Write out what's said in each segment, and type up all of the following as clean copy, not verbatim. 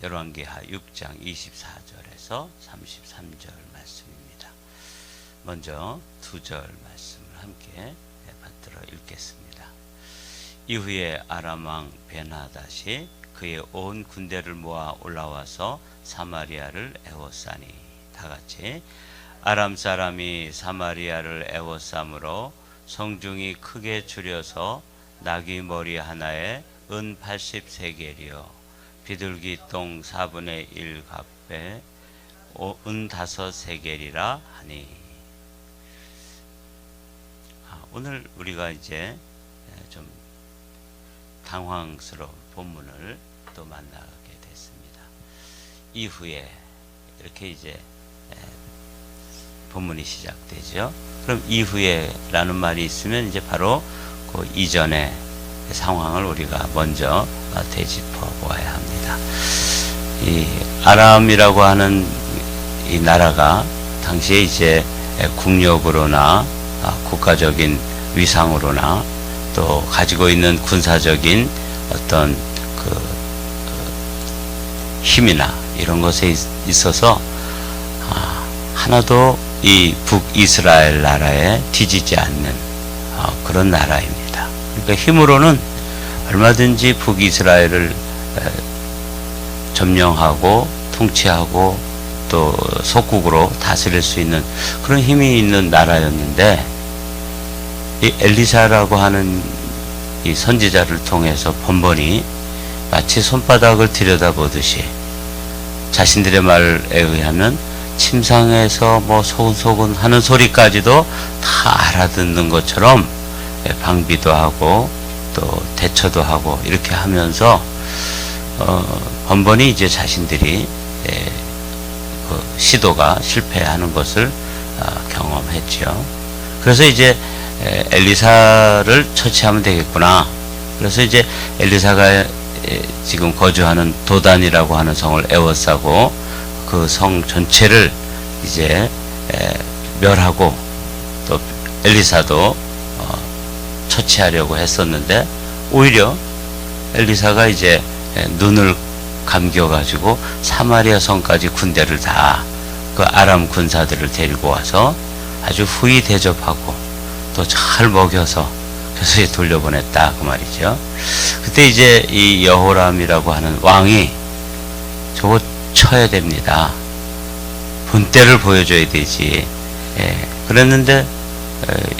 열왕기하 6장 24절에서 33절 말씀입니다. 먼저 2절 말씀을 함께 받들어 읽겠습니다. 이후에 아람 왕 벤하닷이 그의 온 군대를 모아 올라와서 사마리아를 애워싸니 다같이 아람 사람이 사마리아를 애워싸므로 성중이 크게 줄여서 나귀 머리 하나에 은 80세겔이요 비둘기 똥 4분의 1 갑에 은 5세겔이라 하니. 오늘 우리가 이제 좀 당황스러운 본문을 또 만나게 됐습니다. 이후에 이렇게 이제 본문이 시작되죠. 그럼 이후에 라는 말이 있으면 이제 바로 그 이전의 상황을 우리가 먼저 되짚어 보아야 합니다. 이 아람이라고 하는 이 나라가 당시에 이제 국력으로나 국가적인 위상으로나 또 가지고 있는 군사적인 어떤 그 힘이나 이런 것에 있어서 하나도 이 북이스라엘 나라에 뒤지지 않는 그런 나라입니다. 그러니까 힘으로는 얼마든지 북이스라엘을 점령하고 통치하고 또 속국으로 다스릴 수 있는 그런 힘이 있는 나라였는데, 이 엘리사라고 하는 이 선지자를 통해서 번번이 마치 손바닥을 들여다보듯이 자신들의 말에 의하면 침상에서 뭐 소근소근 하는 소리까지도 다 알아듣는 것처럼 방비도 하고 또 대처도 하고 이렇게 하면서 번번이 이제 자신들이 그 시도가 실패하는 것을 경험했죠. 그래서 이제 엘리사를 처치하면 되겠구나. 그래서 이제 엘리사가 지금 거주하는 도단이라고 하는 성을 애워싸고 그 성 전체를 이제 멸하고 또 엘리사도 처치하려고 했었는데, 오히려 엘리사가 이제 눈을 감겨가지고 사마리아 성까지 군대를 다 그 아람 군사들을 데리고 와서 아주 후히 대접하고 또 잘 먹여서 그래서 돌려보냈다 그 말이죠. 그때 이제 이 여호람이라고 하는 왕이 저거 쳐야 됩니다. 본때를 보여줘야 되지. 그랬는데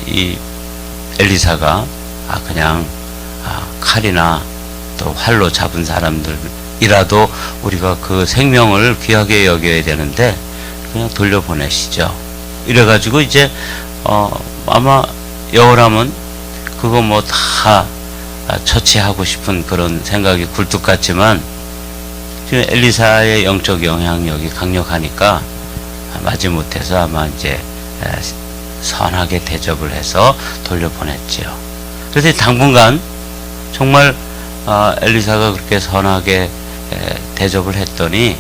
이 엘리사가 그냥 칼이나 또 활로 잡은 사람들이라도 우리가 그 생명을 귀하게 여겨야 되는데 그냥 돌려보내시죠. 이래가지고 이제 아마 여호람은 그거 뭐 다 처치하고 싶은 그런 생각이 굴뚝 같지만 지금 엘리사의 영적 영향력이 강력하니까 마지못해서 아마 이제 선하게 대접을 해서 돌려보냈지요. 그래서 당분간 정말 엘리사가 그렇게 선하게 대접을 했더니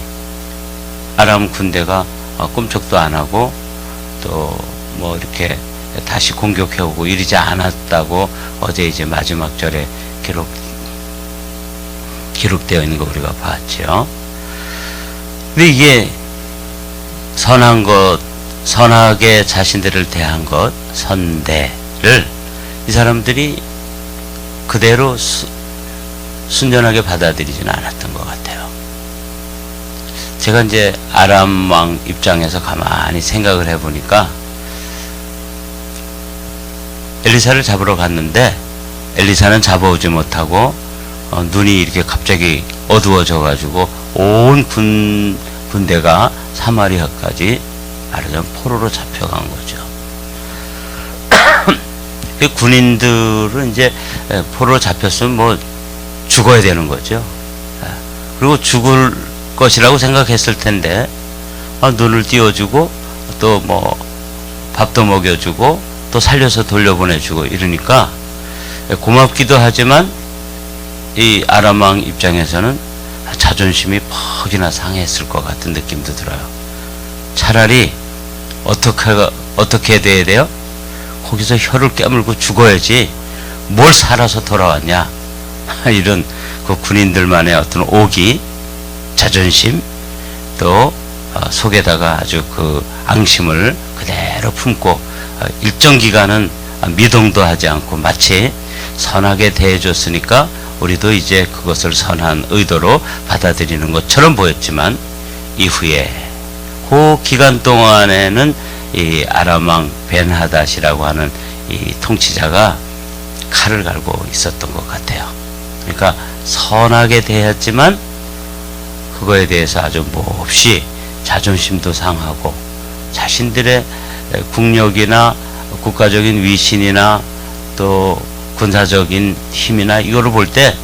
아람 군대가 꼼짝도 안 하고 또 뭐 이렇게 다시 공격해오고 이러지 않았다고 어제 이제 마지막 절에 기록되어 있는 거 우리가 봤죠. 근데 이게 선한 것, 선하게 자신들을 대한 것, 선대를 이 사람들이 그대로 순전하게 받아들이지는 않았던 것 같아요. 제가 이제 아람 왕 입장에서 가만히 생각을 해보니까 엘리사를 잡으러 갔는데 엘리사는 잡아오지 못하고 눈이 이렇게 갑자기 어두워져 가지고 온 군대가 사마리아까지 말하자면 포로로 잡혀간 거죠. 그 군인들은 이제 포로로 잡혔으면 뭐 죽어야 되는 거죠. 그리고 죽을 것이라고 생각했을 텐데 눈을 띄워주고 또 뭐 밥도 먹여주고 또 살려서 돌려보내주고 이러니까 고맙기도 하지만 이 아람 왕 입장에서는 자존심이 퍽이나 상했을 것 같은 느낌도 들어요. 차라리 어떻게 돼야 돼요? 거기서 혀를 깨물고 죽어야지 뭘 살아서 돌아왔냐. 이런 그 군인들만의 어떤 옥이 자존심, 또 속에다가 아주 그 앙심을 그대로 품고 일정 기간은 미동도 하지 않고 마치 선하게 대해줬으니까 우리도 이제 그것을 선한 의도로 받아들이는 것처럼 보였지만, 이후에 그 기간 동안에는 이 아람 왕 벤하닷이라고 하는 이 통치자가 칼을 갈고 있었던 것 같아요. 그러니까 선하게 대했지만 그거에 대해서 아주 몹시 자존심도 상하고 자신들의 국력이나 국가적인 위신이나 또 군사적인 힘이나 이거를 볼 때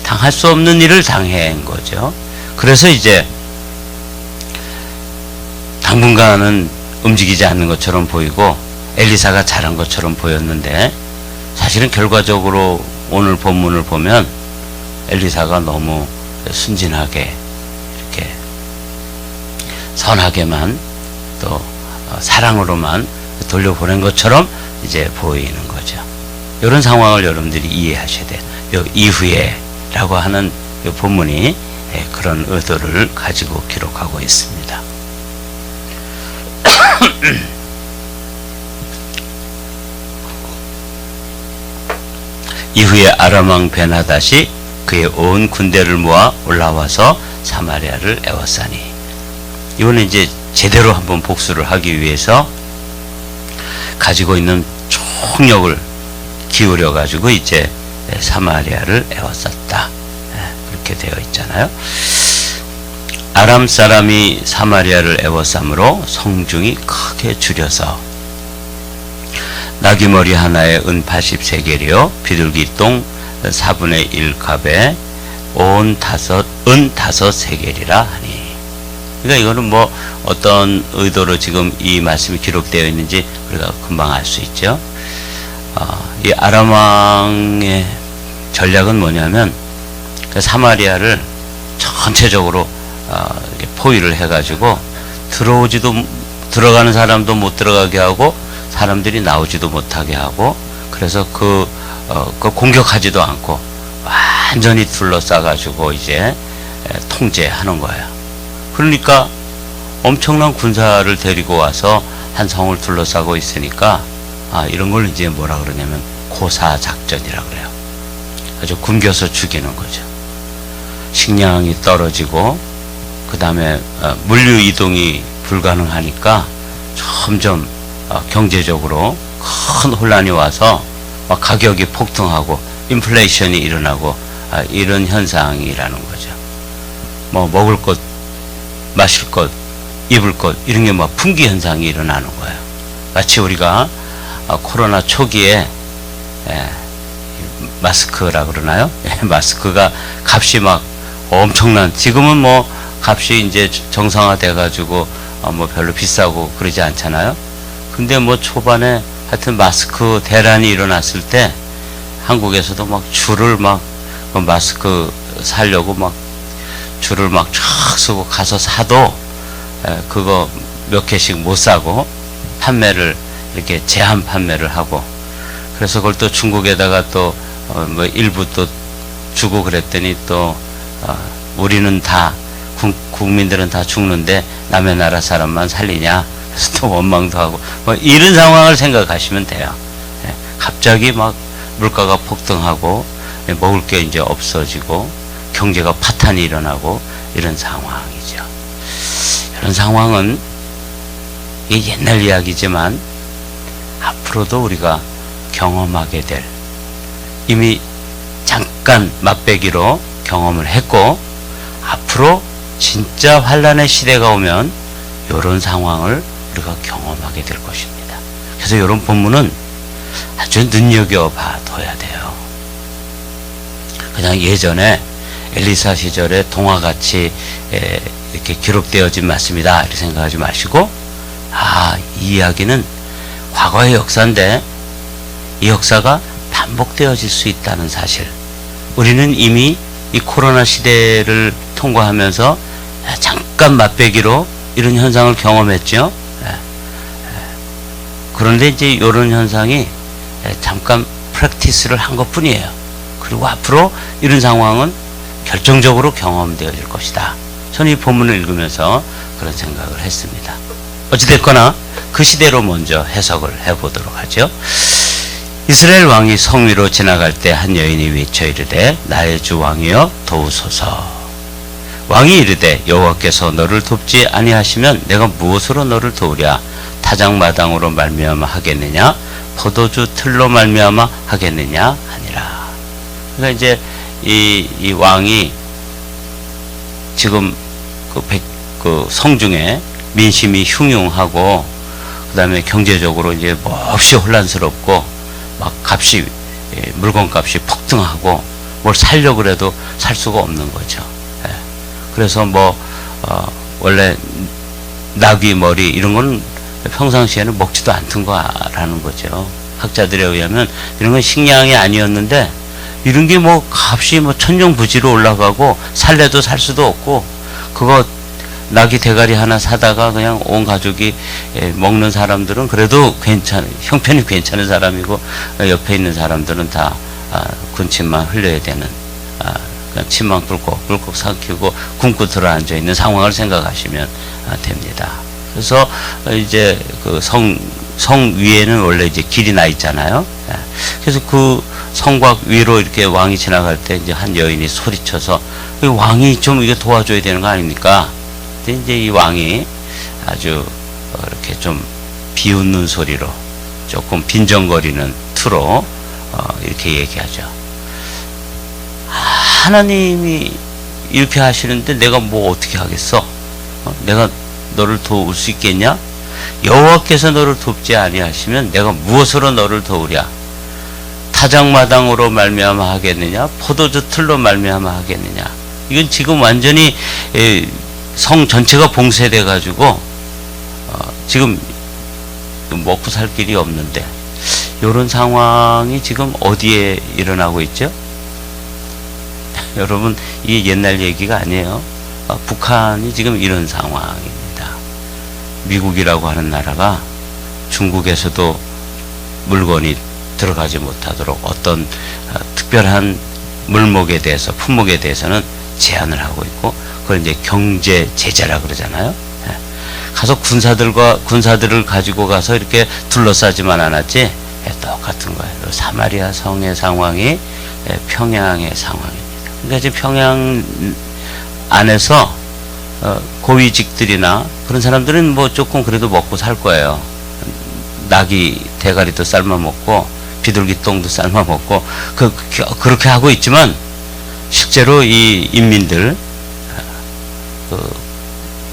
당할 수 없는 일을 당한 거죠. 그래서 이제 당분간은 움직이지 않는 것처럼 보이고 엘리사가 잘한 것처럼 보였는데, 사실은 결과적으로 오늘 본문을 보면 엘리사가 너무 순진하게 이렇게 선하게만 또 사랑으로만 돌려보낸 것처럼 이제 보이는 거죠. 이런 상황을 여러분들이 이해하셔야 돼요. 요 이후에 라고 하는 요 본문이 그런 의도를 가지고 기록하고 있습니다. 이후에 아람 왕 벤하닷이 그의 온 군대를 모아 올라와서 사마리아를 에워싸니, 이거는 이제 제대로 한번 복수를 하기 위해서 가지고 있는 총력을 기울여 가지고 이제 사마리아를 에워쌌다, 그렇게 되어 있잖아요. 아람 사람이 사마리아를 에워싸므로 성중이 크게 줄여서 나귀머리 하나에 은 80세겔이요 비둘기똥 4분의 1갑에 은 5세겔이라 하니. 그러니까 이거는 뭐 어떤 의도로 지금 이 말씀이 기록되어 있는지 우리가 금방 알 수 있죠. 이 아람 왕의 전략은 뭐냐면 그 사마리아를 전체적으로 포위를 해가지고 들어가는 사람도 못 들어가게 하고 사람들이 나오지도 못하게 하고, 그래서 그 공격하지도 않고 완전히 둘러싸가지고 이제 통제하는 거예요. 그러니까 엄청난 군사를 데리고 와서 한 성을 둘러싸고 있으니까 이런 걸 이제 뭐라 그러냐면 고사작전이라 그래요. 아주 굶겨서 죽이는 거죠. 식량이 떨어지고 그 다음에 물류 이동이 불가능하니까 점점 경제적으로 큰 혼란이 와서 막 가격이 폭등하고 인플레이션이 일어나고 이런 현상이라는 거죠. 뭐 먹을 것, 마실 것, 입을 것 이런 게 막 품귀 현상이 일어나는 거예요. 마치 우리가 코로나 초기에 마스크라 그러나요? 마스크가 값이 막 엄청난, 지금은 뭐 값이 이제 정상화돼 가지고 뭐 별로 비싸고 그러지 않잖아요. 근데 뭐 초반에 하여튼 마스크 대란이 일어났을 때 한국에서도 막 줄을 막 마스크 사려고 막 줄을 막 쫙 서고 가서 사도 그거 몇 개씩 못 사고 판매를 이렇게 제한 판매를 하고, 그래서 그걸 또 중국에다가 또 뭐 일부 또 주고 그랬더니 또 우리는 다 국민들은 다 죽는데 남의 나라 사람만 살리냐, 그래서 또 원망도 하고 뭐 이런 상황을 생각하시면 돼요. 갑자기 막 물가가 폭등하고 먹을 게 이제 없어지고 경제가 파탄이 일어나고 이런 상황이죠. 이런 상황은 이게 옛날 이야기지만 앞으로도 우리가 경험하게 될, 이미 잠깐 맛배기로 경험을 했고 앞으로 진짜 환란의 시대가 오면 이런 상황을 우리가 경험하게 될 것입니다. 그래서 이런 본문은 아주 눈여겨봐둬야 돼요. 그냥 예전에 엘리사 시절에 동화같이 이렇게 기록되어진 말씀이다 이렇게 생각하지 마시고, 이 이야기는 과거의 역사인데 이 역사가 반복되어질 수 있다는 사실, 우리는 이미 이 코로나 시대를 통과하면서 잠깐 맛배기로 이런 현상을 경험했죠. 그런데 이제 이런 현상이 잠깐 프랙티스를 한 것 뿐이에요. 그리고 앞으로 이런 상황은 결정적으로 경험되어질 것이다. 저는 이 본문을 읽으면서 그런 생각을 했습니다. 어찌됐거나 그 시대로 먼저 해석을 해보도록 하죠. 이스라엘 왕이 성 위로 지나갈 때 한 여인이 외쳐 이르되 나의 주 왕이여 도우소서. 왕이 이르되 여호와께서 너를 돕지 아니하시면 내가 무엇으로 너를 도우랴. 타작마당으로 말미암아 하겠느냐 포도주 틀로 말미암아 하겠느냐 하니라. 그러니까 이제 이 왕이 지금 그 성중에 민심이 흉흉하고 그다음에 경제적으로 이제 몹시 혼란스럽고 막 값이 물건값이 폭등하고 뭘 살려고 그래도 살 수가 없는 거죠. 그래서 원래 나귀 머리 이런 건 평상시에는 먹지도 않던 거라는 거죠. 학자들에 의하면 이런 건 식량이 아니었는데 이런 게 값이 천정부지로 올라가고 살래도 살 수도 없고 그거 나귀 대가리 하나 사다가 그냥 온 가족이 먹는 사람들은 그래도 형편이 괜찮은 사람이고 옆에 있는 사람들은 다 군침만 흘려야 되는 그냥 침만 꿀꺽꿀꺽 삼키고 굶고 들어앉아 있는 상황을 생각하시면 됩니다. 그래서 이제 그 성 위에는 원래 이제 길이 나 있잖아요. 그래서 그 성곽 위로 이렇게 왕이 지나갈 때 이제 한 여인이 소리쳐서 왕이 좀 이게 도와줘야 되는 거 아닙니까? 근데 이제 이 왕이 아주 이렇게 좀 비웃는 소리로 조금 빈정거리는 투로 이렇게 얘기하죠. 하나님이 이렇게 하시는데 내가 뭐 어떻게 하겠어? 내가 너를 도울 수 있겠냐? 여호와께서 너를 돕지 아니하시면 내가 무엇으로 너를 도우랴? 타작마당으로 말미암아 하겠느냐? 포도주 틀로 말미암아 하겠느냐? 이건 지금 완전히 성 전체가 봉쇄돼 가지고 지금 먹고 살 길이 없는데 이런 상황이 지금 어디에 일어나고 있죠? 여러분 이게 옛날 얘기가 아니에요. 북한이 지금 이런 상황입니다. 미국이라고 하는 나라가 중국에서도 물건이 들어가지 못하도록 어떤 특별한 물목에 대해서 품목에 대해서는 제한을 하고 있고 그걸 이제 경제 제재라 그러잖아요. 가서 군사들을 가지고 가서 이렇게 둘러싸지만 않았지 똑같은 거예요. 사마리아 성의 상황이 평양의 상황입니다. 그러니까 지금 평양 안에서 고위직들이나 그런 사람들은 조금 그래도 먹고 살 거예요. 나귀 대가리도 삶아 먹고 비둘기 똥도 삶아 먹고 그렇게 하고 있지만 실제로 이 인민들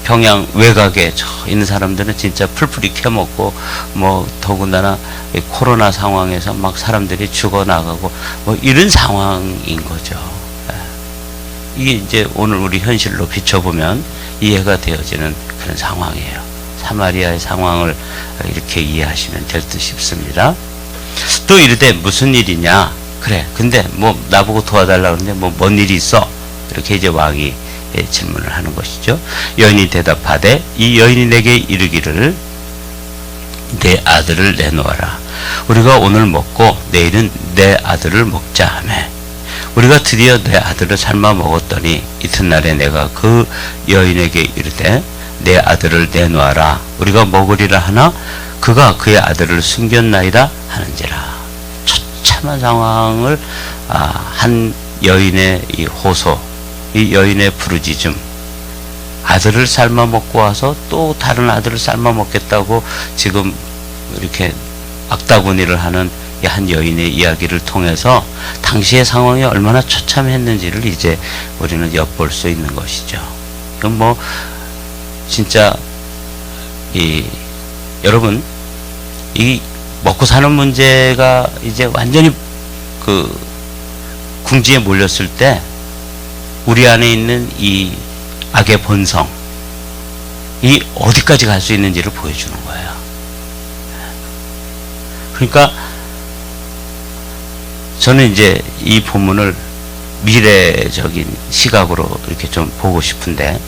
평양 외곽에 있는 사람들은 진짜 풀풀이 캐먹고 더군다나 코로나 상황에서 막 사람들이 죽어나가고 이런 상황인 거죠. 이게 이제 오늘 우리 현실로 비춰보면 이해가 되어지는 그런 상황이에요. 사마리아의 상황을 이렇게 이해하시면 될 듯 싶습니다. 또 이르되 무슨 일이냐? 그래. 근데 나보고 도와달라고 하는데 뭔 일이 있어? 이렇게 이제 왕이 질문을 하는 것이죠. 여인이 대답하되 이 여인이 내게 이르기를 내 아들을 내놓아라. 우리가 오늘 먹고 내일은 내 아들을 먹자 하매 우리가 드디어 내 아들을 삶아 먹었더니 이튿날에 내가 그 여인에게 이르되 내 아들을 내놓아라. 우리가 먹으리라 하나 그가 그의 아들을 숨겼나이다 하는지라. 처참한 상황을 한 여인의 이 호소, 이 여인의 부르짖음, 아들을 삶아 먹고 와서 또 다른 아들을 삶아 먹겠다고 지금 이렇게 악다구니를 하는 이 한 여인의 이야기를 통해서 당시의 상황이 얼마나 처참했는지를 이제 우리는 엿볼 수 있는 것이죠. 그럼 진짜 여러분 이 먹고 사는 문제가 이제 완전히 그 궁지에 몰렸을 때 우리 안에 있는 이 악의 본성 이 어디까지 갈 수 있는지를 보여주는 거예요. 그러니까 저는 이제 이 본문을 미래적인 시각으로 이렇게 좀 보고 싶은데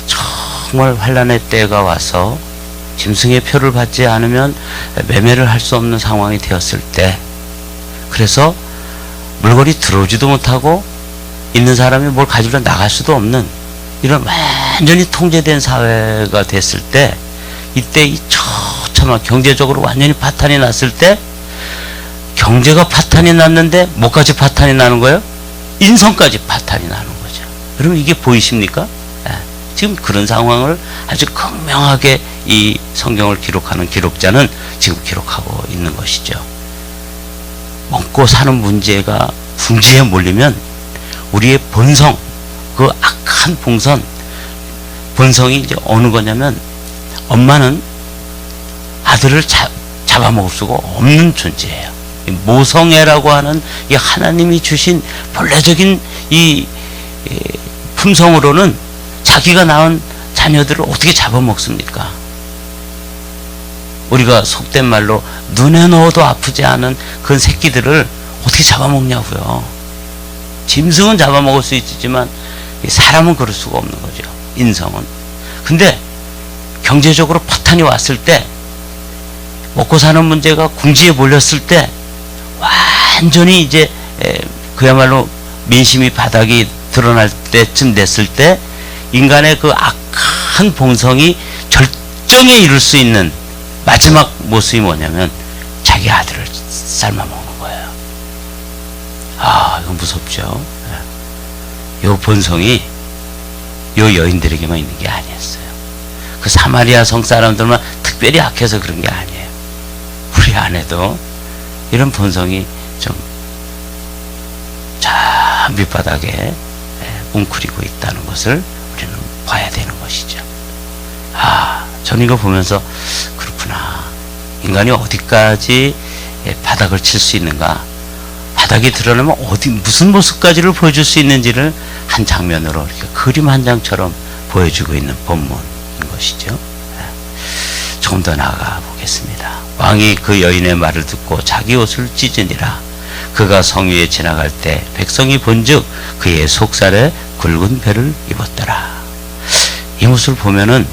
정말 환란의 때가 와서 짐승의 표를 받지 않으면 매매를 할 수 없는 상황이 되었을 때 그래서 물건이 들어오지도 못하고 있는 사람이 뭘 가지러 나갈 수도 없는 이런 완전히 통제된 사회가 됐을 때, 이때 이 처참한 경제적으로 완전히 파탄이 났을 때, 경제가 파탄이 났는데 뭐까지 파탄이 나는 거예요? 인성까지 파탄이 나는 거죠. 여러분 이게 보이십니까? 지금 그런 상황을 아주 극명하게 이 성경을 기록하는 기록자는 지금 기록하고 있는 것이죠. 먹고 사는 문제가 궁지에 몰리면 우리의 본성, 그 악한 본성이 이제 어느 거냐면, 엄마는 아들을 잡아먹을 수가 없는 존재예요. 모성애라고 하는 이 하나님이 주신 본래적인 이 품성으로는 자기가 낳은 자녀들을 어떻게 잡아먹습니까? 우리가 속된 말로 눈에 넣어도 아프지 않은 그 새끼들을 어떻게 잡아먹냐고요. 짐승은 잡아먹을 수 있지만 사람은 그럴 수가 없는 거죠. 인성은. 근데 경제적으로 파탄이 왔을 때, 먹고 사는 문제가 궁지에 몰렸을 때, 완전히 이제 그야말로 민심이 바닥이 드러날 때쯤 됐을 때, 인간의 그 악한 본성이 절정에 이를 수 있는 마지막 모습이 뭐냐면 자기 아들을 삶아먹는 거예요. 이건 무섭죠. 요 본성이 요 여인들에게만 있는 게 아니었어요. 그 사마리아 성 사람들만 특별히 악해서 그런 게 아니에요. 우리 안에도 이런 본성이 좀 저 밑바닥에 웅크리고 있다는 것을 우리는 봐야 되는 것이죠. 저는 이거 보면서 그렇구나. 인간이 어디까지 바닥을 칠 수 있는가, 바닥이 드러나면 무슨 모습까지를 보여줄 수 있는지를 한 장면으로 이렇게 그림 한 장처럼 보여주고 있는 본문인 것이죠. 조금 더 나아가 보겠습니다. 왕이 그 여인의 말을 듣고 자기 옷을 찢으니라. 그가 성 위에 지나갈 때 백성이 본즉 그의 속살에 굵은 배를 입었더라. 이 모습을 보면은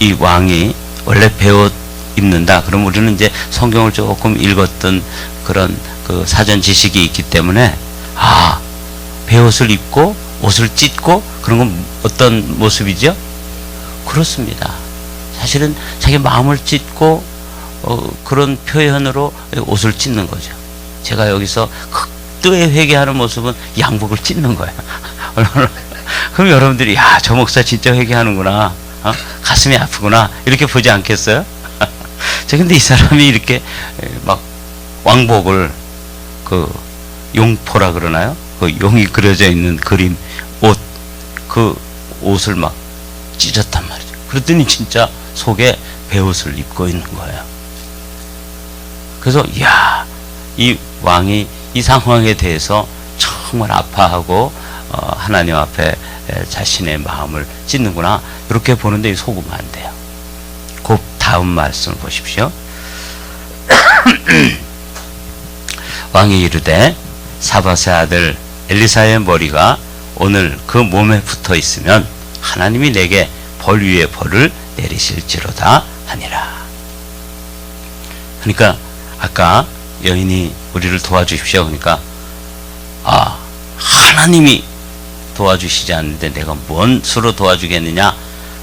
이 왕이 원래 배옷 입는다. 그럼 우리는 이제 성경을 조금 읽었던 그런 그 사전 지식이 있기 때문에, 배옷을 입고 옷을 찢고 그런 건 어떤 모습이죠? 그렇습니다. 사실은 자기 마음을 찢고 그런 표현으로 옷을 찢는 거죠. 제가 여기서 극도의 회개하는 모습은 양복을 찢는 거예요. 그럼 여러분들이 저 목사 진짜 회개하는구나, 가슴이 아프구나 이렇게 보지 않겠어요? 근데 이 사람이 이렇게 막 왕복을, 그 용포라 그러나요? 그 용이 그려져 있는 그림 그 옷을 막 찢었단 말이죠. 그랬더니 진짜 속에 배옷을 입고 있는 거예요. 그래서 이 왕이 이 상황에 대해서 정말 아파하고 하나님 앞에 자신의 마음을 찢는구나 이렇게 보는데 속으면 안 돼요. 그 다음 말씀을 보십시오. 왕이 이르되 사밧의 아들 엘리사의 머리가 오늘 그 몸에 붙어 있으면 하나님이 내게 벌 위에 벌을 내리실지로다 하니라. 그러니까 아까 여인이 우리를 도와주십시오. 그러니까 하나님이 도와주시지 않는데 내가 뭔 수로 도와주겠느냐.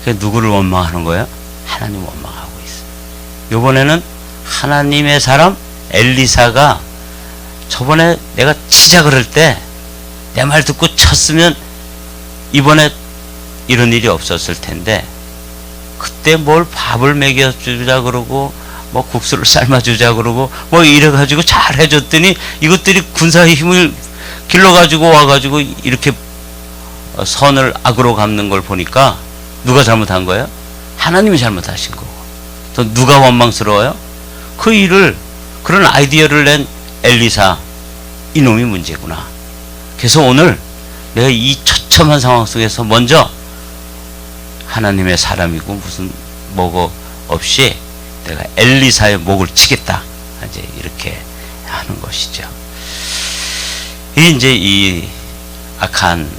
누구를 원망하는 거예요? 하나님 원망하고 있어요. 이번에는 하나님의 사람 엘리사가 저번에 내가 치자 그럴 때 내 말 듣고 쳤으면 이번에 이런 일이 없었을 텐데, 그때 뭘 밥을 먹여주자 그러고 뭐 국수를 삶아주자 그러고 뭐 이래가지고 잘 해줬더니 이것들이 군사의 힘을 길러가지고 와가지고 이렇게 선을 악으로 갚는 걸 보니까 누가 잘못한 거예요? 하나님이 잘못하신 거고. 또 누가 원망스러워요? 그 일을, 그런 아이디어를 낸 엘리사, 이놈이 문제구나. 그래서 오늘 내가 이 처참한 상황 속에서 먼저 하나님의 사람이고 무슨 뭐고 없이 내가 엘리사의 목을 치겠다. 이제 이렇게 하는 것이죠. 이제 이 악한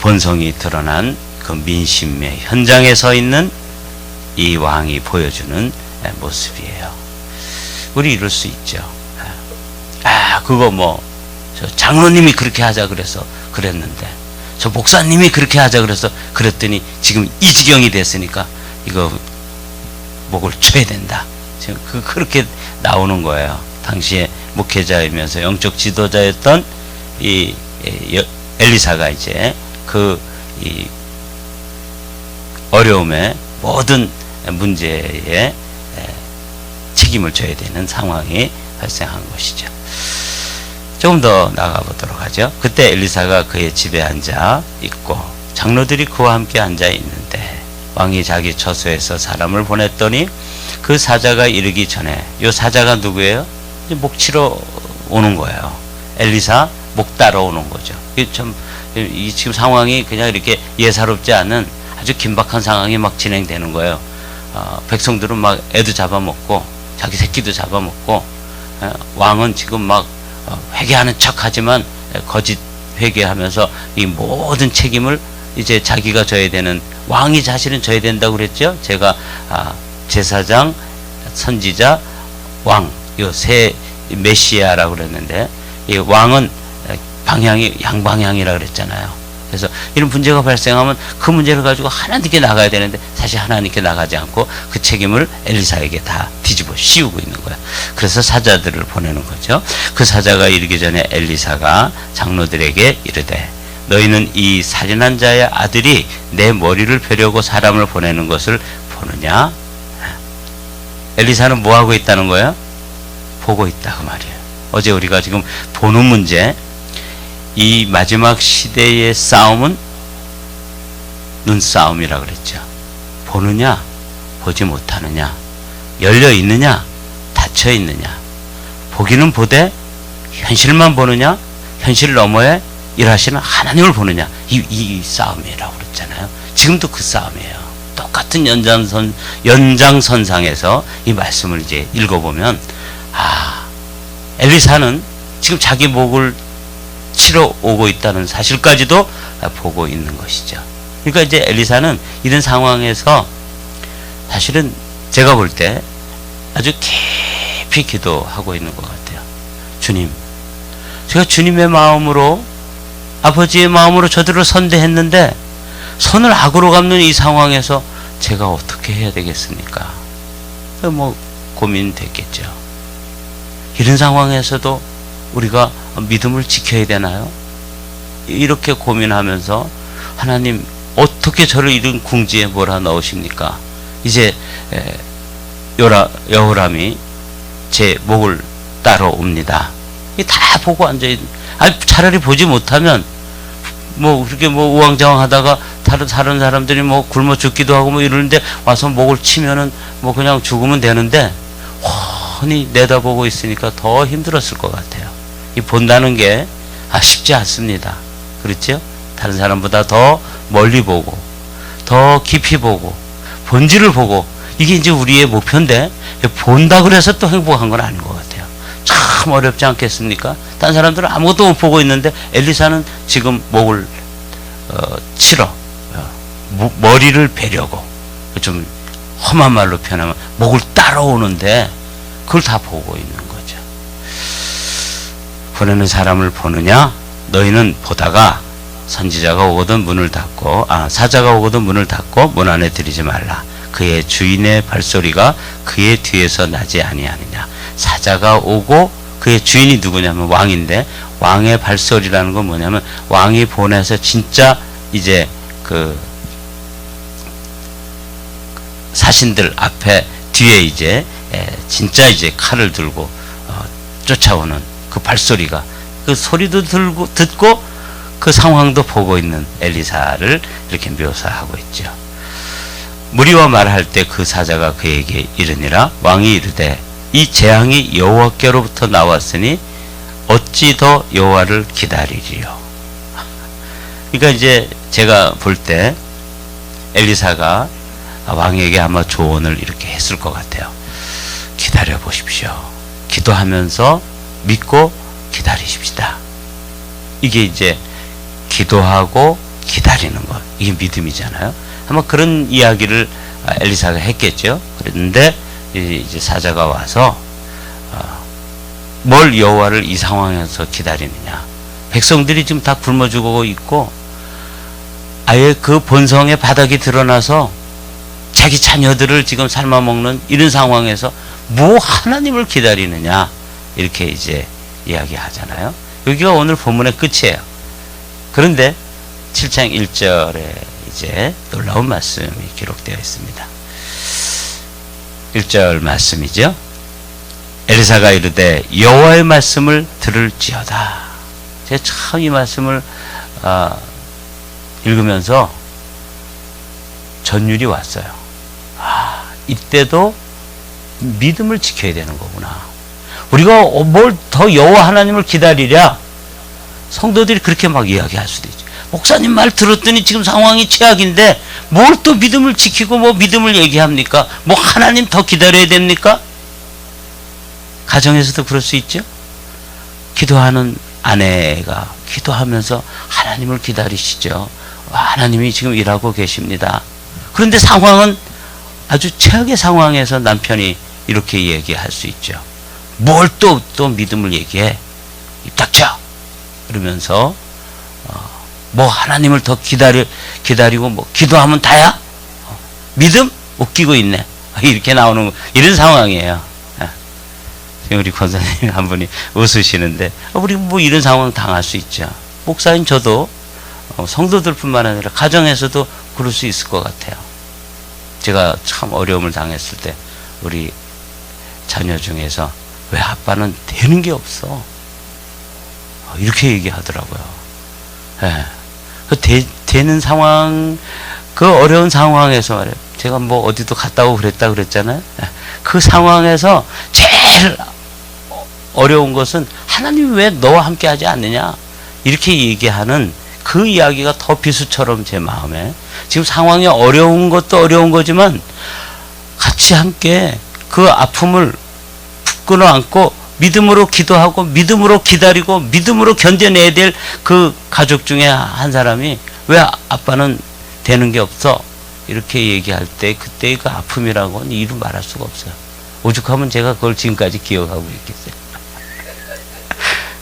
본성이 드러난 그 민심의 현장에 서 있는 이 왕이 보여주는 모습이에요. 우리 이럴 수 있죠. 그거 뭐 저 장로님이 그렇게 하자 그래서 그랬는데 저 목사님이 그렇게 하자 그래서 그랬더니 지금 이 지경이 됐으니까 이거 목을 쳐야 된다. 지금 그렇게 나오는 거예요. 당시에 목회자이면서 영적 지도자였던 이 엘리사가 이제 이 어려움의 모든 문제에 책임을 져야 되는 상황이 발생한 것이죠. 조금 더 나가 보도록 하죠. 그때 엘리사가 그의 집에 앉아 있고 장로들이 그와 함께 앉아 있는데 왕이 자기 처소에서 사람을 보냈더니 그 사자가 이르기 전에, 이 사자가 누구예요? 이제 목 치러 오는 거예요. 엘리사 목 따러 오는 거죠. 이 지금 상황이 그냥 이렇게 예사롭지 않은 아주 긴박한 상황이 막 진행되는 거예요. 백성들은 막 애도 잡아먹고 자기 새끼도 잡아먹고, 왕은 지금 막 회개하는 척 하지만 거짓 회개하면서 이 모든 책임을 이제 자기가 져야 되는, 왕이 자신은 져야 된다고 그랬죠. 제가 제사장, 선지자, 왕, 요 세 메시아라고 그랬는데, 이 왕은 방향이 양방향이라 그랬잖아요. 그래서 이런 문제가 발생하면 그 문제를 가지고 하나님께 나가야 되는데 사실 하나님께 나가지 않고 그 책임을 엘리사에게 다 뒤집어 씌우고 있는 거야. 그래서 사자들을 보내는 거죠. 그 사자가 이르기 전에 엘리사가 장로들에게 이르되 너희는 이 살인한 자의 아들이 내 머리를 베려고 사람을 보내는 것을 보느냐? 엘리사는 뭐 하고 있다는 거예요? 보고 있다 그 말이에요. 어제 우리가 지금 보는 문제, 이 마지막 시대의 싸움은 눈싸움이라 그랬죠. 보느냐, 보지 못하느냐, 열려 있느냐, 닫혀 있느냐, 보기는 보되 현실만 보느냐, 현실 너머에 일하시는 하나님을 보느냐, 이 싸움이라고 그랬잖아요. 지금도 그 싸움이에요. 똑같은 연장선상에서 이 말씀을 이제 읽어보면, 엘리사는 지금 자기 목을 치러 오고 있다는 사실까지도 보고 있는 것이죠. 그러니까 이제 엘리사는 이런 상황에서 사실은 제가 볼 때 아주 깊이 기도하고 있는 것 같아요. 주님, 제가 주님의 마음으로, 아버지의 마음으로 저들을 선대했는데 선을 악으로 갚는 이 상황에서 제가 어떻게 해야 되겠습니까? 뭐 고민됐겠죠. 이런 상황에서도 우리가 믿음을 지켜야 되나요? 이렇게 고민하면서 하나님 어떻게 저를 이런 궁지에 몰아넣으십니까? 이제 여호람이 제 목을 따러 옵니다. 다 보고 앉아있는, 차라리 보지 못하면 뭐 그렇게 뭐 우왕좌왕 하다가 다른 사람들이 뭐 굶어 죽기도 하고 뭐 이러는데 와서 목을 치면은 뭐 그냥 죽으면 되는데 훤히 내다보고 있으니까 더 힘들었을 것 같아요. 이 본다는 게 쉽지 않습니다. 그렇죠? 다른 사람보다 더 멀리 보고 더 깊이 보고 본질을 보고, 이게 이제 우리의 목표인데 본다 그래서 또 행복한 건 아닌 것 같아요. 참 어렵지 않겠습니까? 다른 사람들은 아무것도 못 보고 있는데 엘리사는 지금 목을 치러 머리를 베려고, 좀 험한 말로 표현하면 목을 따라오는데 그걸 다 보고 있는 거죠. 보내는 사람을 보느냐? 너희는 보다가 선지자가 오거든 문을 닫고, 사자가 오거든 문을 닫고 문 안에 들이지 말라. 그의 주인의 발소리가 그의 뒤에서 나지 아니하느냐. 사자가 오고, 그의 주인이 누구냐면 왕인데, 왕의 발소리라는 건 뭐냐면 왕이 보내서 진짜 이제 그 사신들 앞에 뒤에 이제 진짜 이제 칼을 들고 쫓아오는 그 발소리가, 그 소리도 듣고 그 상황도 보고 있는 엘리사를 이렇게 묘사하고 있죠. 무리와 말할 때 그 사자가 그에게 이르니라. 왕이 이르되 이 재앙이 여호와께로부터 나왔으니 어찌 더 여호와를 기다리리요. 그러니까 이제 제가 볼 때 엘리사가 왕에게 아마 조언을 이렇게 했을 것 같아요. 기다려 보십시오. 기도하면서 믿고 기다리십시다. 이게 이제 기도하고 기다리는 것, 이게 믿음이잖아요. 아마 그런 이야기를 엘리사가 했겠죠. 그런데 이제 사자가 와서 뭘 여호와를 이 상황에서 기다리느냐. 백성들이 지금 다 굶어 죽고 있고 아예 그 본성의 바닥이 드러나서 자기 자녀들을 지금 삶아먹는 이런 상황에서 뭐 하나님을 기다리느냐 이렇게 이제 이야기하잖아요. 여기가 오늘 본문의 끝이에요. 그런데 7장 1절에 이제 놀라운 말씀이 기록되어 있습니다. 1절 말씀이죠. 엘리사가 이르되 여호와의 말씀을 들을지어다. 제가 참 이 말씀을 읽으면서 전율이 왔어요. 이때도 믿음을 지켜야 되는 거구나. 우리가 뭘 더 여호와 하나님을 기다리랴. 성도들이 그렇게 막 이야기할 수도 있죠. 목사님 말 들었더니 지금 상황이 최악인데 뭘 또 믿음을 지키고 뭐 믿음을 얘기합니까? 뭐 하나님 더 기다려야 됩니까? 가정에서도 그럴 수 있죠. 기도하는 아내가 기도하면서 하나님을 기다리시죠. 하나님이 지금 일하고 계십니다. 그런데 상황은 아주 최악의 상황에서 남편이 이렇게 얘기할 수 있죠. 뭘 또 믿음을 얘기해? 입 닥쳐! 그러면서 뭐 하나님을 더 기다리고 뭐 기도하면 다야? 믿음? 웃기고 있네. 이렇게 나오는 이런 상황이에요. 우리 권사님 한 분이 웃으시는데 우리 뭐 이런 상황 당할 수 있죠. 목사인 저도 성도들뿐만 아니라 가정에서도 그럴 수 있을 것 같아요. 제가 참 어려움을 당했을 때 우리 자녀 중에서 왜 아빠는 되는 게 없어? 이렇게 얘기하더라고요. 네. 되는 상황, 그 어려운 상황에서 말이에요. 제가 뭐 어디도 갔다 오고 그랬다 그랬잖아요. 그 상황에서 제일 어려운 것은 하나님이 왜 너와 함께 하지 않느냐? 이렇게 얘기하는 그 이야기가 더 비수처럼 제 마음에 지금 상황이 어려운 것도 어려운 거지만 같이 함께 그 아픔을 붙들어 안고 믿음으로 기도하고 믿음으로 기다리고 믿음으로 견뎌내야 될 그 가족 중에 한 사람이 왜 아빠는 되는 게 없어? 이렇게 얘기할 때 그때의 그 아픔이라고는 이루 말할 수가 없어요. 오죽하면 제가 그걸 지금까지 기억하고 있겠어요.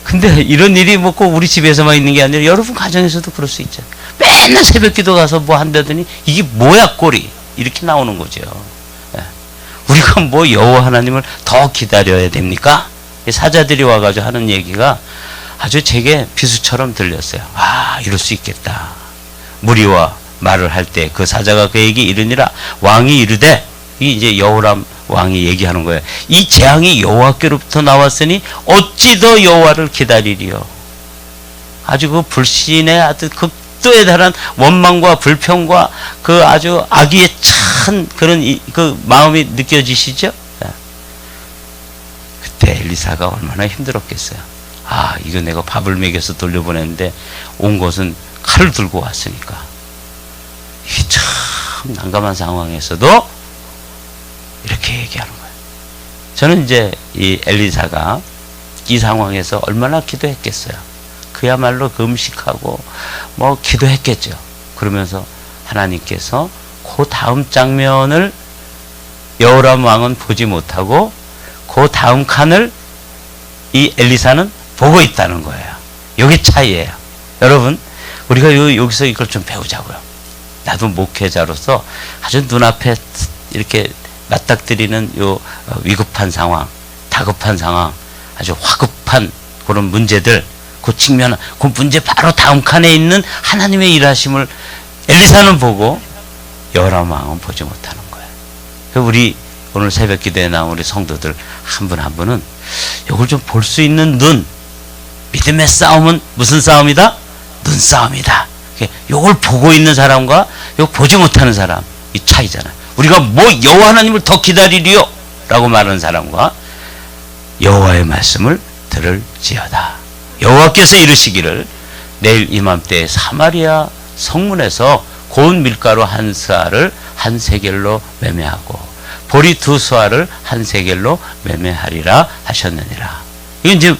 근데 이런 일이 뭐 꼭 우리 집에서만 있는 게 아니라 여러분 가정에서도 그럴 수 있죠. 맨날 새벽 기도 가서 뭐 한다더니 이게 뭐야 꼴이 이렇게 나오는 거죠. 우리가 뭐 여호와 하나님을 더 기다려야 됩니까? 사자들이 와가지고 하는 얘기가 아주 제게 비수처럼 들렸어요. 이럴 수 있겠다. 무리와 말을 할 때 그 사자가 그에게 이르니라. 왕이 이르되, 이 이제 여호람 왕이 얘기하는 거예요. 이 재앙이 여호와께로부터 나왔으니 어찌 더 여호와를 기다리리요. 아주 그 불신의 아주 극도에 달한 원망과 불평과 그 아주 악의에 찬 그런 그 마음이 느껴지시죠? 그때 엘리사가 얼마나 힘들었겠어요. 이거 내가 밥을 먹여서 돌려보냈는데 온 것은 칼을 들고 왔으니까. 이게 참 난감한 상황에서도 이렇게 얘기하는 거예요. 저는 이제 이 엘리사가 이 상황에서 얼마나 기도했겠어요. 그야말로 금식하고 뭐 기도했겠죠. 그러면서 하나님께서 그 다음 장면을 여호람 왕은 보지 못하고 그 다음 칸을 이 엘리사는 보고 있다는 거예요. 이게 차이예요. 여러분, 우리가 여기서 이걸 좀 배우자고요. 나도 목회자로서 아주 눈앞에 이렇게 맞닥뜨리는 요 위급한 상황, 다급한 상황, 아주 화급한 그런 문제들, 그 측면, 그 문제 바로 다음 칸에 있는 하나님의 일하심을 엘리사는 보고 여호람 왕은 보지 못하는 거예요. 우리 오늘 새벽 기도에 나온 우리 성도들 한 분 한 분은 이걸 좀 볼 수 있는 눈, 믿음의 싸움은 무슨 싸움이다? 눈싸움이다. 이걸 보고 있는 사람과 이거 보지 못하는 사람, 이 차이잖아요. 우리가 뭐 여호와 하나님을 더 기다리리요 라고 말하는 사람과 여호와의 말씀을 들을지어다. 여호와께서 이르시기를 내일 이맘때 사마리아 성문에서 고운 밀가루 한 스아를 한 세겔로 매매하고 보리 두 스아를 한 세겔로 매매하리라 하셨느니라. 이건 지금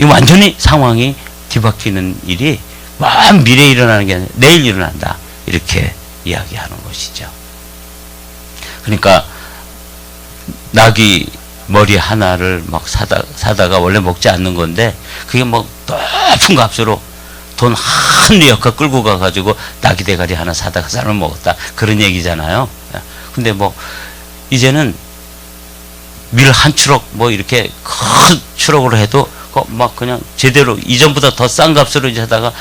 완전히 상황이 뒤바뀌는 일이 먼 미래에 일어나는 게 아니라 내일 일어난다. 이렇게 이야기하는 것이죠. 그러니까 낙이 머리 하나를 막 사다가 원래 먹지 않는 건데 그게 뭐 높은 값으로 돈 한 리어카 끌고 가가지고 낙이 대가리 하나 사다가 삶아 먹었다. 그런 얘기잖아요. 근데 뭐 이제는 밀 한 추럭 뭐 이렇게 큰 추럭으로 해도 막 그냥 제대로 이전보다 더 싼 값으로 이제 하다가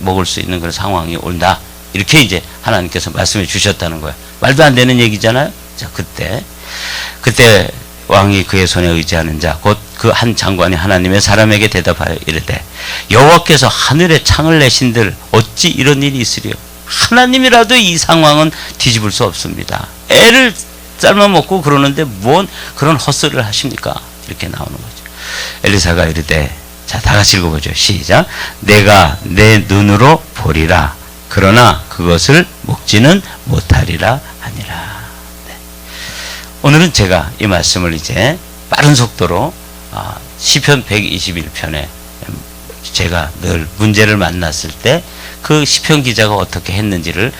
먹을 수 있는 그런 상황이 온다. 이렇게 이제 하나님께서 말씀해 주셨다는 거예요. 말도 안 되는 얘기잖아요. 자, 그때 왕이 그의 손에 의지하는 자 곧 그 한 장관이 하나님의 사람에게 대답하여 이르되 여호와께서 하늘에 창을 내신들 어찌 이런 일이 있으리요. 하나님이라도 이 상황은 뒤집을 수 없습니다. 애를 삶아 먹고 그러는데 뭔 그런 헛소리를 하십니까? 이렇게 나오는 거죠. 엘리사가 이르되, 자, 다 같이 읽어보죠. 시작. 내가 내 눈으로 보리라. 그러나 그것을 먹지는 못하리라 하니라. 네. 오늘은 제가 이 말씀을 이제 빠른 속도로 시편 121편에 제가 늘 문제를 만났을 때 그 시편 기자가 어떻게 했는지를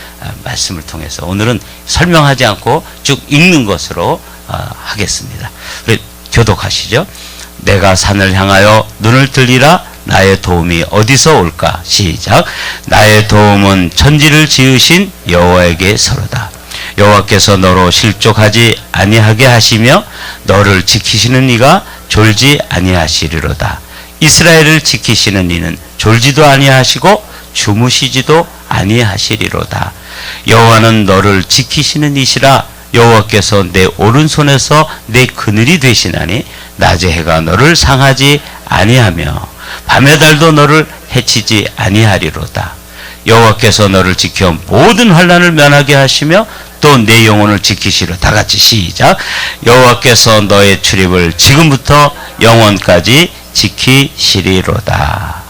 말씀을 통해서 오늘은 설명하지 않고 쭉 읽는 것으로 하겠습니다. 우리 교독하시죠. 내가 산을 향하여 눈을 들리라. 나의 도움이 어디서 올까? 시작. 나의 도움은 천지를 지으신 여호와에게서로다. 여호와께서 너로 실족하지 아니하게 하시며 너를 지키시는 이가 졸지 아니하시리로다. 이스라엘을 지키시는 이는 졸지도 아니하시고 주무시지도 아니하시리로다. 여호와는 너를 지키시는 이시라. 여호와께서 내 오른손에서 내 그늘이 되시나니 낮의 해가 너를 상하지 아니하며 밤의 달도 너를 해치지 아니하리로다. 여호와께서 너를 지켜 모든 환난을 면하게 하시며 또 내 영혼을 지키시려. 다 같이 시작. 여호와께서 너의 출입을 지금부터 영원까지 지키시리로다.